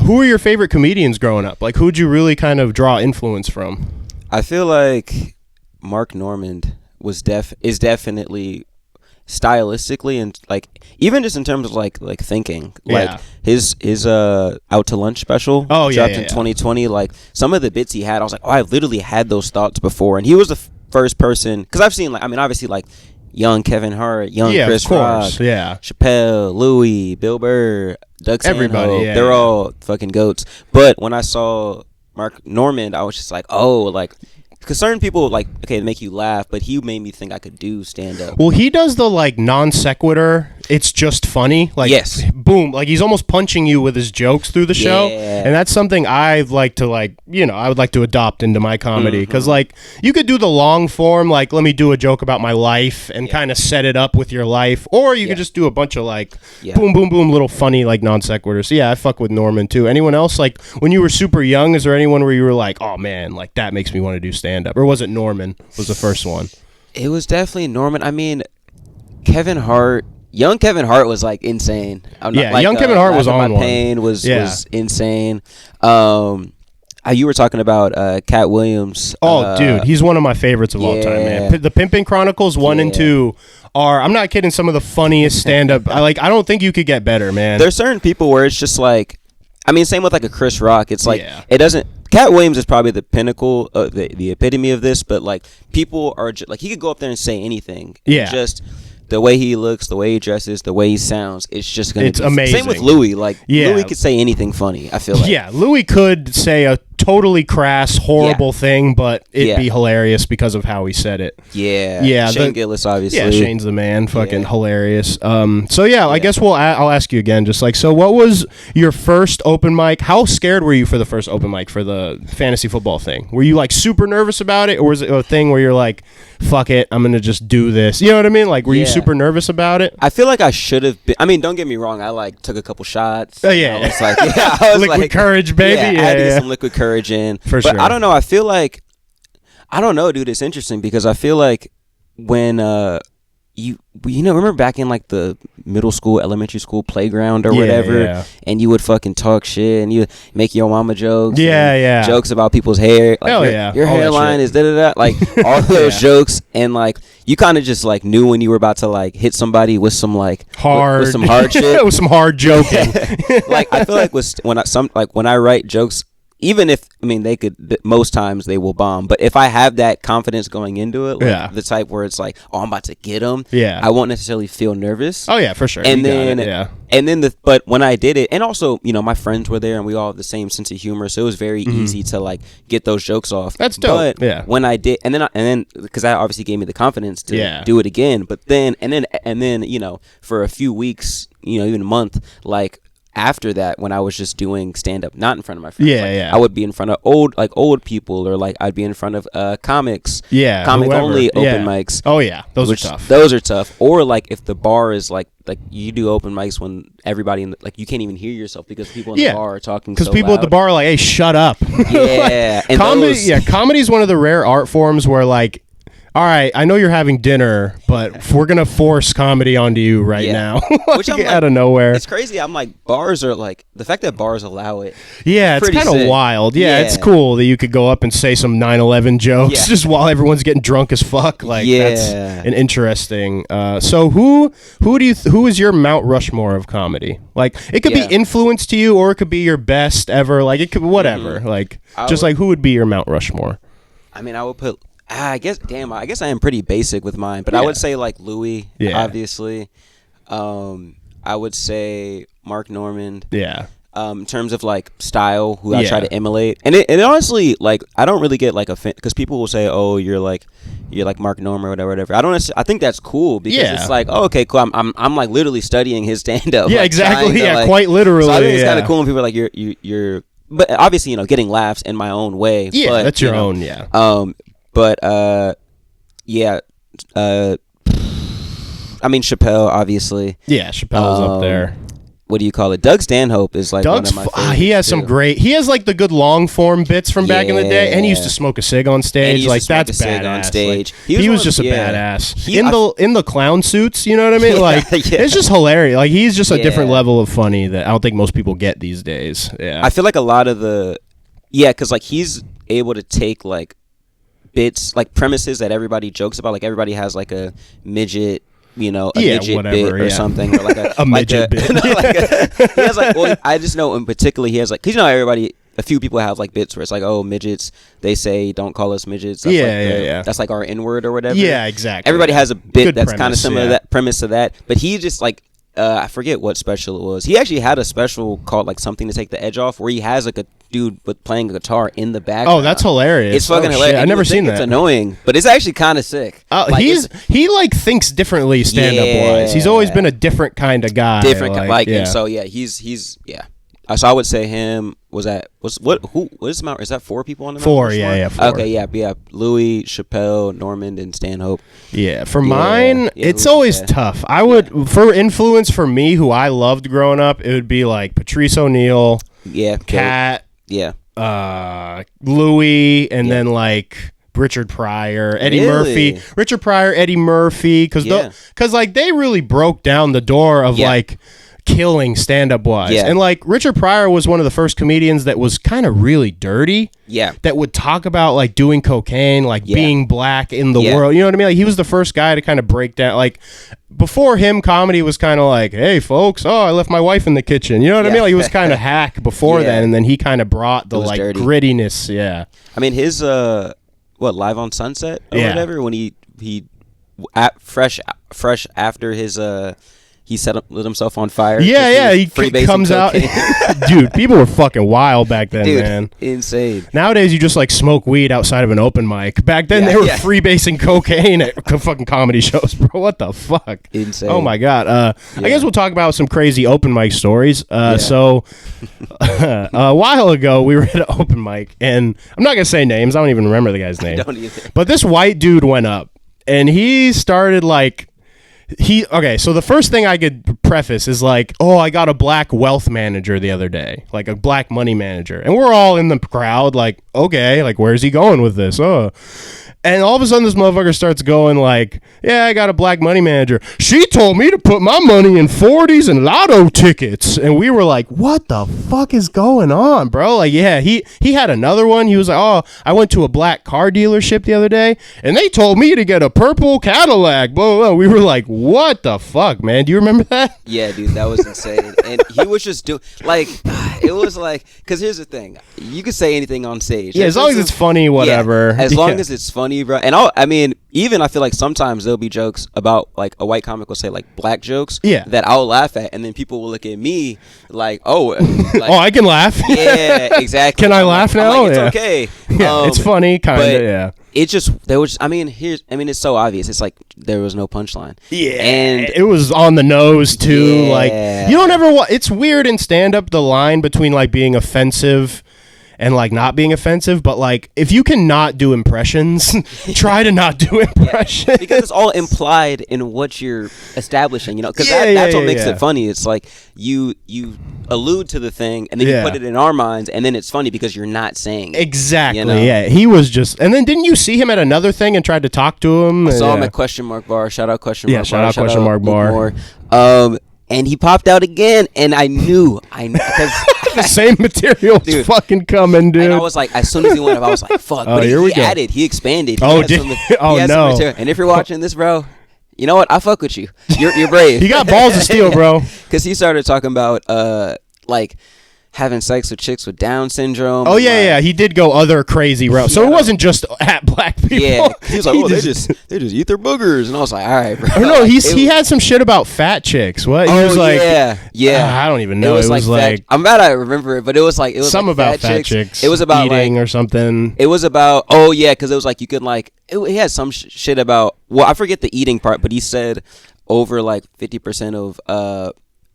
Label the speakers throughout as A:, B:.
A: Who are your favorite comedians growing up? Like, who'd you really kind of draw influence from?
B: I feel like Mark Normand is definitely stylistically and like even just in terms of like thinking, like his Out to Lunch special dropped in 2020. Like some of the bits he had, I was like, oh, I've literally had those thoughts before. And he was the first person, because I've seen, like, I mean, obviously, like young Kevin Hart, young Chris Rock, Chappelle, Louis, Bill Burr, Doug Stanhope, everybody, they're all fucking goats. But when I saw Mark Normand, I was just like, oh, like, because certain people, like, okay, make you laugh, but he made me think I could do stand-up.
A: Well, he does the, like, non sequitur. It's just funny. Like, boom. Like, he's almost punching you with his jokes through the show. And that's something I'd like to, like, you know, I would like to adopt into my comedy. Because, like, you could do the long form, like, let me do a joke about my life and kind of set it up with your life. Or you could just do a bunch of, like, boom, boom, boom, little funny, like, non sequiturs. So, yeah, I fuck with Norman, too. Anyone else? Like, when you were super young, is there anyone where you were like, oh, man, like, that makes me want to do stand-up? Or was it Norman was the first one?
B: It was definitely Norman. I mean, Kevin Hart. Young Kevin Hart was like insane.
A: Young Kevin Hart was on one.
B: Pain was insane. You were talking about Cat Williams.
A: Oh, dude, he's one of my favorites of all time, man. The Pimpin' Chronicles 1 and 2 are, I'm not kidding, some of the funniest stand-up. I don't think you could get better, man.
B: There's certain people where it's just like, I mean, same with like a Chris Rock. It's like it doesn't. Cat Williams is probably the pinnacle, the epitome of this. But like people are just, like, he could go up there and say anything.
A: Yeah.
B: Just the way he looks, the way he dresses, the way he sounds, it's just gonna be
A: amazing.
B: Same with Louis. Like Louis could say anything funny, I feel like.
A: Yeah, Louis could say a totally crass, horrible thing, but it'd be hilarious because of how he said it.
B: Yeah. Shane Gillis, obviously.
A: Yeah, Shane's the man. Fucking hilarious. I guess I'll ask you again, just like, so what was your first open mic? How scared were you for the first open mic for the fantasy football thing? Were you like super nervous about it, or was it a thing where you're like, fuck it, I'm gonna just do this? You know what I mean? Like, were you super nervous about it?
B: I feel like I should have been. I mean, don't get me wrong, I like took a couple shots.
A: Oh yeah.
B: I was like, I was
A: liquid courage, baby.
B: I had to get some liquid courage in.
A: For sure.
B: I don't know. I feel like, I don't know, dude. It's interesting because I feel like when you remember back in like the middle school, elementary school playground or whatever, and you would fucking talk shit and you make your mama jokes, jokes about people's hair, like your hairline is da-da-da, like all those jokes, and like you kind of just like knew when you were about to like hit somebody with some like with some hard shit,
A: with some hard joking.
B: Like I feel like when I write jokes, even if, I mean, they could, most times they will bomb, but if I have that confidence going into it, like the type where it's like, oh, I'm about to get them, I won't necessarily feel nervous.
A: Oh yeah, for sure.
B: And but when I did it, and also, you know, my friends were there and we all have the same sense of humor, so it was very easy to like get those jokes off.
A: That's dope.
B: But when I did, and then because that obviously gave me the confidence to do it again, but then you know, for a few weeks, you know, even a month, like after that, when I was just doing stand-up, not in front of my friends, I would be in front of old people, or like I'd be in front of comics, comic only open mics.
A: Oh yeah, those are tough.
B: Or like if the bar is like you do open mics when everybody like you can't even hear yourself because people in the bar are talking.
A: Because people
B: loud.
A: At the bar are like, "Hey, shut up."
B: Yeah,
A: and comedy is one of the rare art forms where like, all right, I know you're having dinner, but we're going to force comedy onto you right now. Which I'm out of nowhere.
B: It's crazy. I'm like, bars are like, the fact that bars allow it.
A: Yeah, it's kind of wild. Yeah, it's cool that you could go up and say some 9/11 jokes just while everyone's getting drunk as fuck. Like, that's an interesting. So who is your Mount Rushmore of comedy? Like, it could be influence to you, or it could be your best ever. Like, it could be whatever. Like, who would be your Mount Rushmore?
B: I mean, I would put... I guess I am pretty basic with mine, but I would say like Louis, obviously. I would say Mark Normand.
A: Yeah.
B: In terms of like style, who I try to emulate, and it honestly, like, I don't really get like because people will say, "Oh, you're like Mark Normand or whatever." I think that's cool because it's like, oh, okay, cool. I'm like literally studying his stand up.
A: Yeah,
B: like,
A: exactly. Yeah,
B: like,
A: quite literally.
B: So I think it's kind of cool when people are like, you're, but obviously, you know, getting laughs in my own way.
A: Yeah,
B: but,
A: that's your own. Yeah.
B: But I mean, Chappelle, obviously.
A: Yeah, Chappelle's up there.
B: what do you call it? Doug Stanhope is like one of my favorites.
A: He has some great. He has like the good long form bits from back in the day, and he used to smoke a cig on stage. Like that's badass. On stage. Like, he was just a badass in the clown suits. You know what I mean? Like it's just hilarious. Like he's just a different level of funny that I don't think most people get these days. Yeah,
B: I feel like a lot of the because like he's able to take like bits, like premises that everybody jokes about. Like everybody has like a midget. You know, a midget bit or something, or like a midget bit. He has like, well, I just know in particular he has like, because you know everybody, a few people have like bits where it's like, oh, midgets, they say don't call us midgets. That's That's like our N-word or whatever.
A: Yeah, exactly.
B: Everybody has a bit that's kind of similar to that premise to that, but he just like, I forget what special it was. He actually had a special called like Something to Take the Edge Off, where he has like a dude with playing a guitar in the background.
A: Oh, that's hilarious.
B: It's fucking hilarious.
A: I've never seen that.
B: It's annoying, but it's actually kind of sick.
A: Like, he like thinks differently stand up wise. He's always been a different kind of guy.
B: And so he's so I would say him. Who is that 4 people on the
A: 4? Yeah, 4.
B: Okay, yeah. Louis, Chappelle, Normand, and Stanhope.
A: Yeah, for mine, it's always tough. I would for influence for me, who I loved growing up, it would be like Patrice O'Neal, Cat, Louis, and then like Richard Pryor, Eddie Murphy, because like they really broke down the door of like killing stand-up wise. And like Richard Pryor was one of the first comedians that was kind of really dirty. That would talk about like doing cocaine, like being black in the world. You know what I mean? Like he was the first guy to kind of break down. Like before him, comedy was kind of like, hey folks, I left my wife in the kitchen. You know what I mean? Like he was kind of hack before then, and then he kind of brought the like dirty grittiness. Yeah.
B: I mean his Live on Sunset or whatever, when he fresh after his he lit himself on fire.
A: He comes out. Dude, people were fucking wild back then, man.
B: Insane.
A: Nowadays, you just like smoke weed outside of an open mic. Back then, they were freebasing cocaine at fucking comedy shows, bro. What the fuck?
B: Insane.
A: Oh my god. I guess we'll talk about some crazy open mic stories. So, a while ago, we were at an open mic, and I'm not gonna say names. I don't even remember the guy's name.
B: I don't either.
A: But this white dude went up, and he started like. So the first thing I could preface is like, I got a black wealth manager the other day, like a black money manager. And we're all in the crowd like, okay, like where's he going with this? And all of a sudden this motherfucker starts going like, I got a black money manager. She told me to put my money in 40s and lotto tickets. And we were like, what the fuck is going on, bro? Like, he had another one. He was like, I went to a black car dealership the other day and they told me to get a purple Cadillac. Blah, blah. We were like, what the fuck, man? Do you remember that?
B: Yeah, dude, that was insane. And he was just doing like, it was like, because here's the thing. You could say anything on stage.
A: Yeah, as long as it's funny, whatever.
B: Yeah, as long as it's funny, bro. And I mean, even I feel like sometimes there'll be jokes about like a white comic will say like black jokes that I'll laugh at, and then people will look at me like, I can laugh. Yeah, exactly.
A: Can I laugh now?
B: Like, it's okay.
A: Yeah, it's funny, kind of. Yeah.
B: It just it's so obvious. It's like there was no punchline.
A: Yeah, and it was on the nose too. Yeah. Like you don't ever. It's weird in stand up the line between like being offensive and like not being offensive, but like if you can not do impressions, try to not do impressions.
B: Yeah, because it's all implied in what you're establishing, you know, because that's what makes it funny. It's like you allude to the thing and then you put it in our minds, and then it's funny because you're not saying it.
A: Exactly. You know? Yeah, he was just, and then didn't you see him at another thing and tried to talk to him?
B: I saw him at Question Mark Bar. Shout out Question Mark Bar.
A: Shout out Question Mark Bar.
B: And he popped out again, and I knew because
A: the same material was fucking coming, dude.
B: And I was like, as soon as he went up, I was like, fuck. But he added, he expanded.
A: No.
B: And if you're watching this, bro, you know what? I fuck with you. You're brave.
A: You got balls of steel, bro.
B: Because he started talking about like having sex with chicks with Down syndrome.
A: Oh yeah, he did go other crazy routes. So it wasn't just at black people.
B: Yeah, he was like, they just eat their boogers, and I was like, all right, bro.
A: No, he had some shit about fat chicks. What? He was like, I don't even know. It was like
B: I'm glad I remember it, but it was
A: some
B: like
A: about fat chicks.
B: It was about
A: eating or something.
B: It was about because it was like you could like he had some shit about I forget the eating part, but he said over like 50%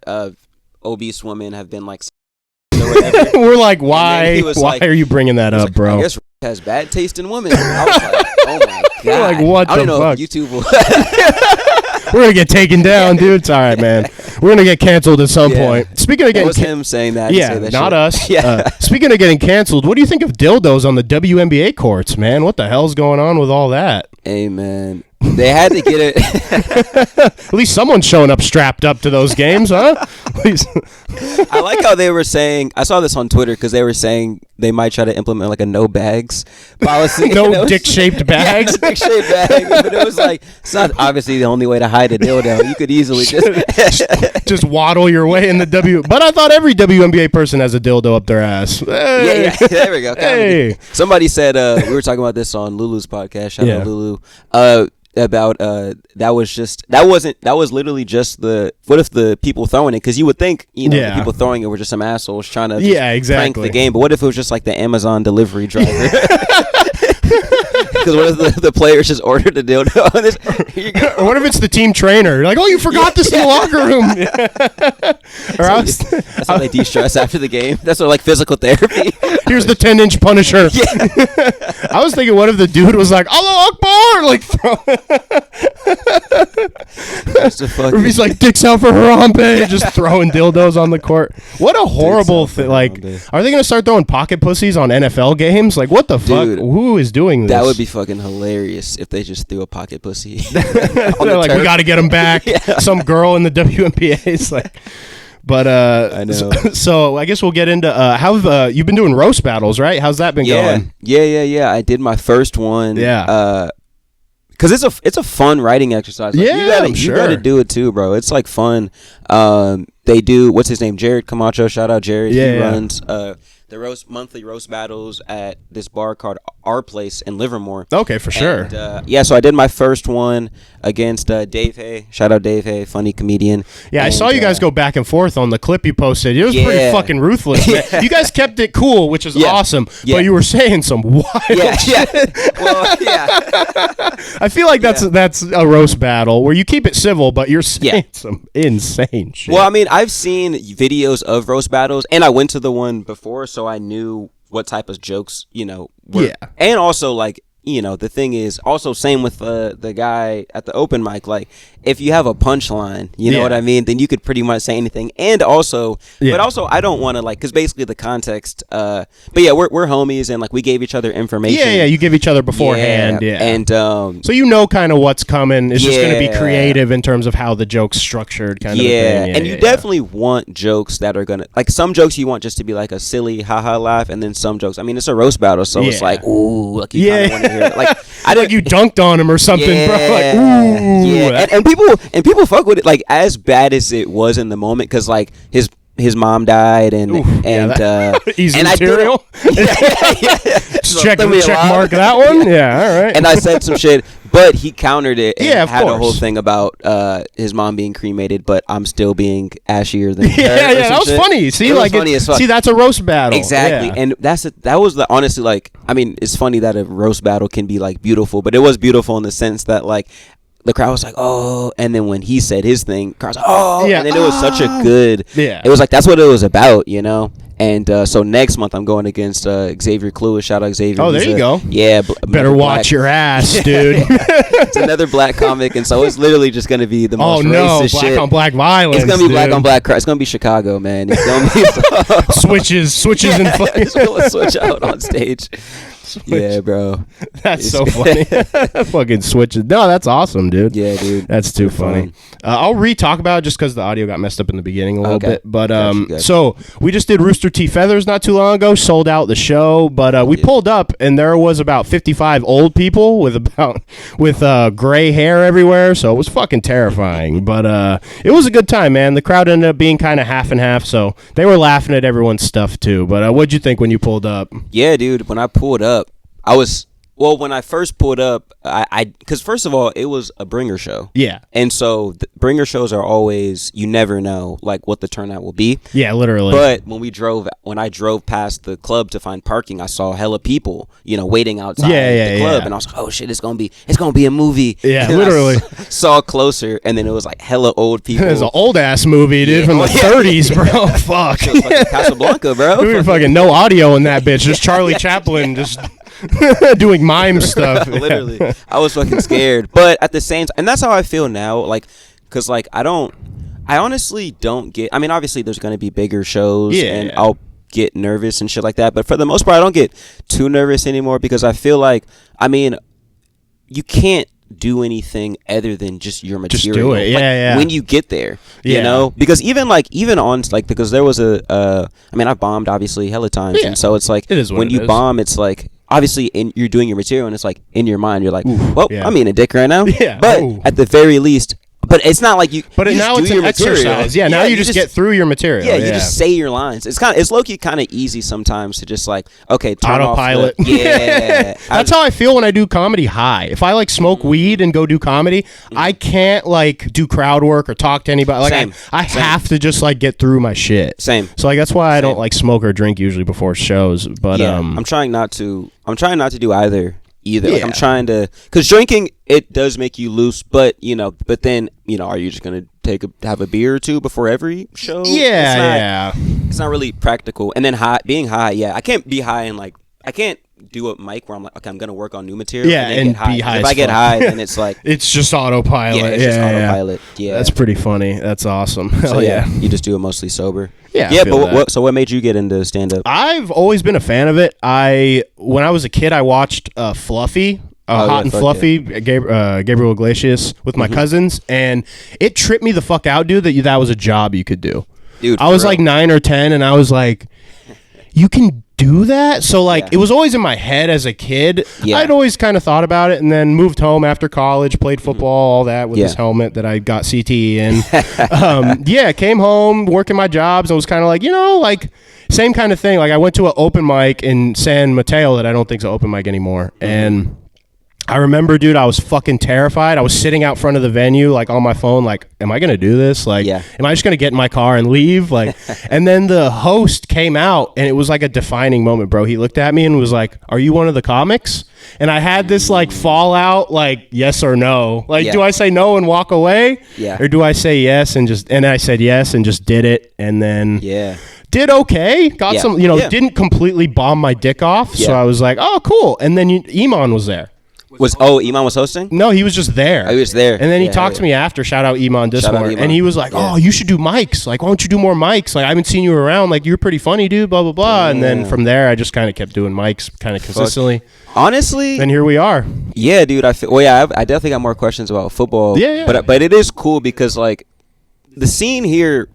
B: of obese women have been like.
A: We're like, why are you bringing that up, bro?
B: I guess has bad taste in women. I was like, oh my god.
A: Like, what
B: I don't
A: the
B: know
A: fuck?
B: if YouTube will.
A: We're gonna get taken down, dude. It's all right, man. We're gonna get canceled at some point. Speaking of getting,
B: it was him saying that.
A: Yeah,
B: that
A: not
B: shit.
A: us.
B: Yeah.
A: Speaking of getting canceled, what do you think of dildos on the WNBA courts, man? What the hell's going on with all that?
B: Hey, man. They had to get it.
A: At least someone's showing up strapped up to those games, huh?
B: I like how they were saying, I saw this on Twitter because they were saying they might try to implement like a no bags policy.
A: No dick-shaped bags?
B: Yeah, dick-shaped bags. But it was like, it's not obviously the only way to hide a dildo. You could easily
A: just waddle your way in the W. But I thought every WNBA person has a dildo up their ass. Hey.
B: Yeah, there we go.
A: Hey.
B: Somebody said, we were talking about this on Lulu's podcast. Shout out Lulu. About that was literally just what if the people throwing it, because you would think the people throwing it were just some assholes trying to prank the game, but what if it was just like the Amazon delivery driver? Because what if the players just ordered a dildo on this?
A: Or what if it's the team trainer? You're like, oh, you forgot this in the locker room.
B: That's how they de-stress after the game. That's what, like, physical therapy.
A: Here's the 10-inch Punisher. Yeah. I was thinking, what if the dude was like, Allah Akbar, like or if he's like, dicks out for Harambe, just throwing dildos on the court. What a horrible thing. Like, are they going to start throwing pocket pussies on NFL games? Like, what the fuck? Who is doing this?
B: That would be fucking hilarious if they just threw a pocket pussy.
A: They're like, we got to get him back. Some girl in the WNBA is like... But
B: I know.
A: So I guess we'll get into how you've been doing roast battles, right? How's that been going?
B: Yeah. I did my first one.
A: Yeah.
B: Because it's a fun writing exercise. Like, you gotta do it too, bro. It's like fun. They do, what's his name? Jared Camacho. Shout out Jared. He runs the monthly roast battles at this bar called Our Place in Livermore.
A: Okay, for sure.
B: And, so I did my first one against Dave Hay. Shout out Dave Hay, funny comedian.
A: Yeah, I saw you guys go back and forth on the clip you posted. It was pretty fucking ruthless, man. You guys kept it cool, which is awesome, but you were saying some wild shit. Well, I feel like that's a roast battle where you keep it civil, but you're saying some insane shit.
B: Well, I mean, I've seen videos of roast battles, and I went to the one before, so I knew what type of jokes, were. Yeah. And also, like, the thing is, also same with the guy at the open mic, like, if you have a punchline, you know what I mean, then you could pretty much say anything. And also, but also, I don't want to, like, because basically the context, but yeah, we're homies, and, like, we gave each other information.
A: Yeah, you give each other beforehand,
B: And,
A: so you know kind of what's coming. It's just going to be creative in terms of how the joke's structured, kind of a thing.
B: And you definitely want jokes that are going to, like, some jokes you want just to be, like, a silly haha laugh, and then some jokes, I mean, it's a roast battle, so it's like, ooh, like, you kind of want to hear it. Like,
A: like you dunked on him or something, bro. Like, ooh.
B: Yeah. And people fuck with it, like, as bad as it was in the moment, because, like, his mom died, and
A: easy
B: and
A: material. Just check mark that one. Yeah, all right.
B: And I said some shit, but he countered it and had
A: course.
B: a whole thing about his mom being cremated, but I'm still being ashier than her.
A: Yeah, that was funny. See, like, funny as fuck. See, that's a roast battle.
B: Exactly, and that was the honestly, like, I mean, it's funny that a roast battle can be, like, beautiful, but it was beautiful in the sense that, like, the crowd was like, oh, and then when he said his thing, the crowd was like, oh, and then it was such a good, it was like, that's what it was about, And so next month I'm going against Xavier Cluis. Shout out Xavier.
A: Oh, there you go.
B: Yeah.
A: Better watch your ass, dude.
B: It's another black comic, and so it's literally just going to be the most racist
A: black
B: shit.
A: on black violence.
B: It's going to be black on black crime. It's going to be Chicago, man. It's going to be
A: switches and
B: it's going to switch out on stage. Yeah, bro.
A: That's so funny. Fucking switches. No, that's awesome, dude.
B: Yeah, dude.
A: That's too funny. I'll re-talk about it just because the audio got messed up in the beginning a little bit. But so we just did Rooster T Feathers not too long ago. Sold out the show, but we pulled up and there was about 55 old people with gray hair everywhere. So it was fucking terrifying. But it was a good time, man. The crowd ended up being kind of half and half, so they were laughing at everyone's stuff too. But what'd you think when you pulled up?
B: Yeah, dude. When I pulled up, when I first pulled up, because first of all, it was a bringer show.
A: Yeah.
B: And so bringer shows are always, you never know, like, what the turnout will be.
A: Yeah, literally.
B: But when I drove past the club to find parking, I saw hella people, waiting outside the club. And I was like, oh shit, it's gonna be a movie.
A: Yeah,
B: and
A: literally.
B: I saw closer, and then it was like hella old people.
A: It was an old ass movie, dude, from the 30s, bro. Fuck.
B: It was fucking Casablanca, bro.
A: We were fucking no audio in that bitch. Just Charlie Chaplin just doing mime stuff.
B: Literally, I was fucking scared. But at the same time, and that's how I feel now. Like, cause like I honestly don't get. I mean, obviously there's gonna be bigger shows, and I'll get nervous and shit like that. But for the most part, I don't get too nervous anymore because I feel like, I mean, you can't do anything other than just your material.
A: Just do it.
B: Like, when you get there, you know, because even on like, because there was I mean, I've bombed obviously hella times, and so it's like when you bomb, it's like obviously you're doing your material, and it's like in your mind you're like, well, I'm eating a dick right now, but at the very least. But it's not like you. But you
A: now it's an exercise. Yeah, now you just get through your material.
B: Yeah, you just say your lines. It's low key kind of easy sometimes to just like, okay, turn
A: autopilot.
B: Off yeah,
A: that's how I feel when I do comedy high. If I like smoke weed and go do comedy, I can't like do crowd work or talk to anybody. Like I have to just like get through my shit.
B: Same.
A: So like that's why I don't like smoke or drink usually before shows. But
B: I'm trying not to. I'm trying not to do either. Like I'm trying to, because drinking, it does make you loose, but then are you just gonna have a beer or two before every show? It's not really practical. And then being high, I can't be high and like I can't do a mic where I'm like, okay, I'm gonna work on new material.
A: And be high.
B: If I get high, then it's like
A: it's just autopilot.
B: It's just autopilot. Yeah,
A: that's pretty funny. That's awesome.
B: So you just do it mostly sober.
A: Yeah.
B: But what made you get into stand up?
A: I've always been a fan of it. When I was a kid, I watched Fluffy. Hot and Fluffy, Gabriel Iglesias with my cousins, and it tripped me the fuck out, dude, that was a job you could do.
B: Dude,
A: I was like 9 or 10, and I was like, you can do that? So like it was always in my head as a kid. I'd always kind of thought about it, and then moved home after college, played football, all that with this helmet that I got CTE in. Came home, working my jobs. I was kind of like, like same kind of thing. Like I went to an open mic in San Mateo that I don't think is an open mic anymore, and I remember, dude, I was fucking terrified. I was sitting out front of the venue, like on my phone, like, am I going to do this? Like, am I just going to get in my car and leave? Like, and then the host came out, and it was like a defining moment, bro. He looked at me and was like, are you one of the comics? And I had this like fallout, like yes or no. Like, do I say no and walk away? Or do I say yes and I said yes and just did it. And then did okay. Got some, didn't completely bomb my dick off. So I was like, oh, cool. And then Iman was there.
B: Iman was hosting?
A: No, he was just there.
B: Oh, he was there.
A: And then he talked to me after. Shout out Iman Dismore. And he was like, oh, you should do mics. Like, why don't you do more mics? Like, I haven't seen you around. Like, you're pretty funny, dude, blah, blah, blah. And then from there, I just kind of kept doing mics kind of consistently.
B: Honestly.
A: And here we are.
B: Yeah, dude. I definitely got more questions about football.
A: Yeah.
B: But it is cool because, like, the scene here,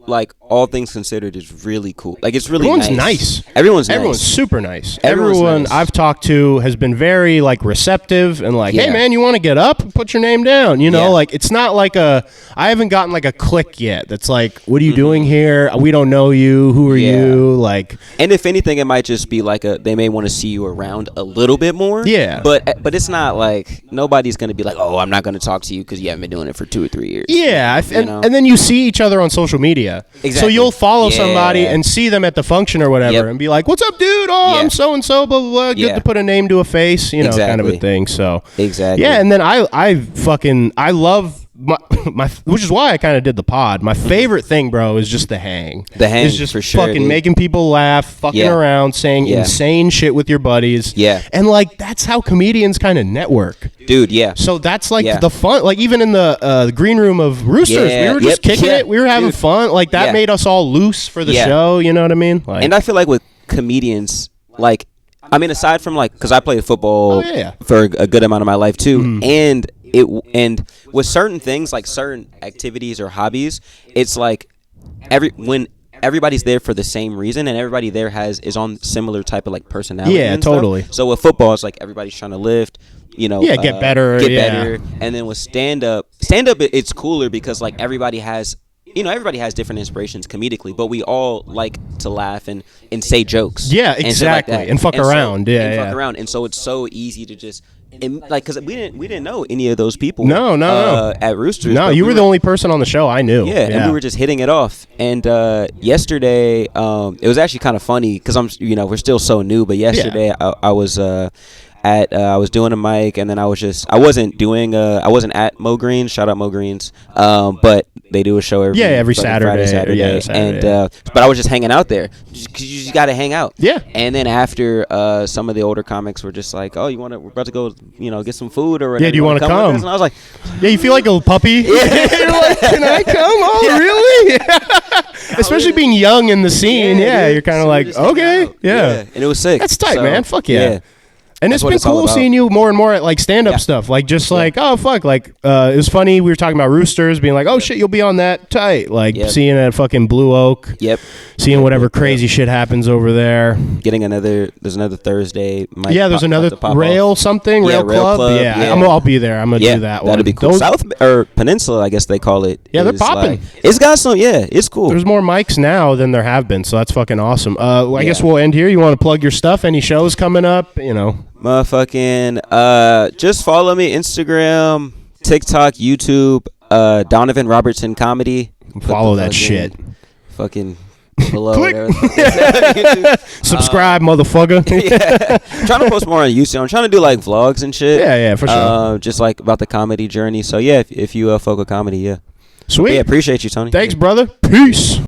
B: like, all things considered, is really cool. Like, it's really
A: nice.
B: Everyone's
A: super nice.
B: Everyone nice.
A: I've talked to has been very, like, receptive and like, hey, man, you want to get up? Put your name down. Like, it's not like I haven't gotten, like, a click yet that's like, what are you doing here? We don't know you. Who are you? Like,
B: and if anything, it might just be like they may want to see you around a little bit more.
A: Yeah.
B: But it's not like nobody's going to be like, oh, I'm not going to talk to you because you haven't been doing it for 2 or 3 years.
A: Yeah. And then you see each other on social media.
B: Exactly.
A: So you'll follow somebody and see them at the function or whatever and be like, what's up, dude? Oh, I'm so-and-so, blah, blah, blah. Good to put a name to a face, kind of a thing. So,
B: exactly.
A: And then I love my which is why I kind of did the pod. My favorite thing, bro, is just the hang.
B: The hang,
A: is just
B: for sure,
A: fucking
B: dude.
A: Making people laugh, fucking around, saying insane shit with your buddies.
B: Yeah.
A: And like that's how comedians kind of network.
B: Dude, yeah.
A: So that's like the fun. Like even in the green room of Roosters, we were just kicking it. We were having fun. Like that made us all loose for the show. You know what I mean? Like,
B: and I feel like with comedians, like, I mean, aside from like, because I played football for a good amount of my life too, and with certain things like certain activities or hobbies, it's like when everybody's there for the same reason and everybody there is on similar type of like personality.
A: Yeah, totally.
B: So with football, it's like everybody's trying to lift,
A: get better.
B: And then with stand up, it's cooler because like everybody has different inspirations comedically, but we all like to laugh and say jokes.
A: Yeah, exactly. And fuck around.
B: Fuck around. And so it's so easy to just, because we didn't know any of those people.
A: No.
B: At Roosters.
A: No, you were the only person on the show I knew.
B: Yeah, and we were just hitting it off. And yesterday, it was actually kind of funny because we're still so new. But yesterday, I was I was doing a mic, and then I wasn't at Mo Green's. Shout out Mo Green's. But they do a show every
A: Saturday.
B: Saturday. And but I was just hanging out there because you just got to hang out.
A: Yeah.
B: And then after some of the older comics were just like, oh, we're about to go, get some food or whatever.
A: Yeah, do you want to come?
B: And I was like,
A: yeah, you feel like a little puppy. Yeah. You're like, can I come? Oh, really? Especially being young in the scene. Yeah, you're kind of like, okay, yeah.
B: And it was sick.
A: That's tight, man. Fuck yeah. And it's been cool seeing you more and more at like stand-up stuff. Like just like, oh fuck, like it was funny. We were talking about Roosters, being like, oh shit, you'll be on that tight. Like seeing it at fucking Blue Oak.
B: Yep.
A: Seeing whatever crazy shit happens over there.
B: There's another Thursday.
A: There's another rail something. Rail Club. Yeah. I'll be there. I'm gonna do that one.
B: That'd be cool. South or Peninsula, I guess they call it.
A: Yeah, they're popping.
B: It's got some. Yeah, it's cool.
A: There's more mics now than there have been, so that's fucking awesome. I guess we'll end here. You want to plug your stuff? Any shows coming up?
B: Motherfucking just follow me Instagram, TikTok, YouTube, Donovan Robertson Comedy.
A: Follow that shit.
B: Fucking below.
A: Subscribe, motherfucker.
B: I'm trying to post more on YouTube. I'm trying to do like vlogs and shit.
A: Yeah, for sure.
B: Just like about the comedy journey. So yeah, if you fuck with comedy, yeah.
A: Sweet.
B: Yeah, appreciate you, Tony.
A: Thanks, brother. Peace.